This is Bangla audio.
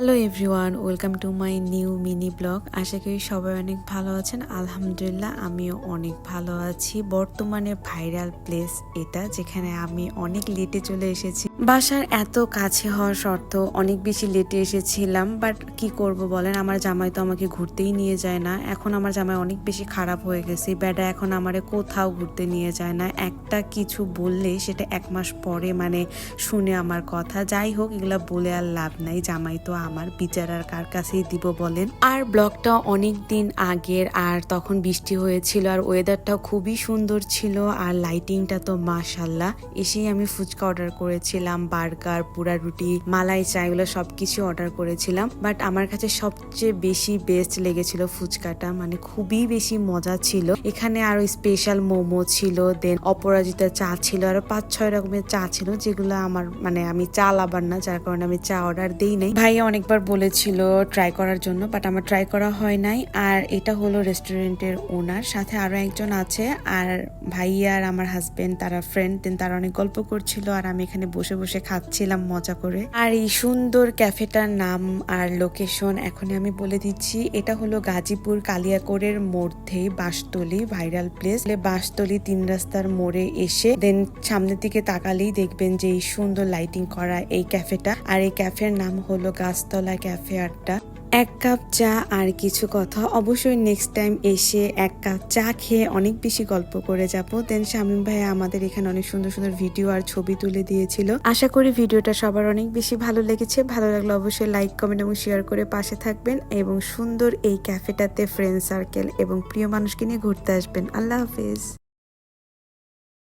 Hello everyone, welcome to my new mini blog. আশা করি সবাই অনেক ভালো আছেন। আলহামদুলিল্লাহ আমিও অনেক ভালো আছি। বর্তমানে ভাইরাল প্লেস এটা, যেখানে আমি অনেক লেটে চলে এসেছি। বাসার এত কাছে হওয়ার সত্ত্বেও অনেক বেশি লেটে এসেছিলাম, বাট কি করব বলেন, আমার জামাই তো আমাকে ঘুরতেই নিয়ে যায় না। এখন আমার জামাই অনেক বেশি খারাপ হয়ে গেছে। বেটা এখন আমারে কোথাও ঘুরতে নিয়ে যায় না। একটা কিছু বললে সেটা 1 মাস পরে শুনে আমার কথা। যাই হোক, এগুলা বলে আর লাভ নাই, জামাই তো আমার, বিচার আর কার কাছেই দিব বলেন। আর ব্লগটা অনেক দিন আগের, আর তখন বৃষ্টি হয়েছিল, আর ওয়েদারটাও খুবই সুন্দর ছিল, আর লাইটিংটা তো মাশাল্লাহ। এসেই আমি ফুচকা অর্ডার করেছিলাম, বার্গার, পুরা রুটি, মালাই চা, এগুলো সবকিছু অর্ডার করেছিলাম। বাট আমার কাছে সবচেয়ে বেশি বেস্ট লেগেছিল ফুচকাটা, খুবই বেশি মজা ছিল। এখানে আরো স্পেশাল মোমো ছিল, দেন অপরাজিতা চা ছিল, আরো 5-6 রকমের চা ছিল, যেগুলো আমার আমি চা লাভার না, যার কারণে আমি চা অর্ডার দেই নাই। ভাইয়া অনেকবার বলেছিল ট্রাই করার জন্য, বাট আমার ট্রাই করা হয় নাই। আর এটা হলো রেস্টুরেন্টের ওনার, সাথে আরো একজন আছে, আর ভাইয়া আর আমার হাজবেন্ড, তারা ফ্রেন্ড, দেন তারা অনেক গল্প করছিল, আর আমি এখানে বসে বসে খাচ্ছিলাম মজা করে। আর এই সুন্দর ক্যাফেটার নাম আর লোকেশন এখন আমি বলে দিচ্ছি। এটা হলো গাজীপুর কালিয়াকৈরের মধ্যেই বাঁশতলী, ভাইরাল প্লেস। বাঁশতলী 3 রাস্তার মোড়ে এসে দেন সামনের দিকে তাকালেই দেখবেন যে এই সুন্দর লাইটিং করা এই ক্যাফেটা। আর এই ক্যাফের নাম হলো গাছতলা ক্যাফে আড্ডা। 1 কাপ চা আর কিছু কথা। অবশ্যই নেক্সট টাইম এসে 1 কাপ চা খেয়ে অনেক বেশি গল্প করে যাব। দেন শামীম ভাই আমাদের এখানে অনেক সুন্দর সুন্দর ভিডিও আর ছবি তুলে দিয়েছিল। আশা করি ভিডিওটা সবার অনেক বেশি ভালো লেগেছে। ভালো লাগলে অবশ্যই লাইক, কমেন্ট এবং শেয়ার করে পাশে থাকবেন, এবং সুন্দর এই ক্যাফেটাতে ফ্রেন্ড সার্কেল এবং প্রিয় মানুষকে নিয়ে ঘুরতে আসবেন। আল্লাহ হাফেজ।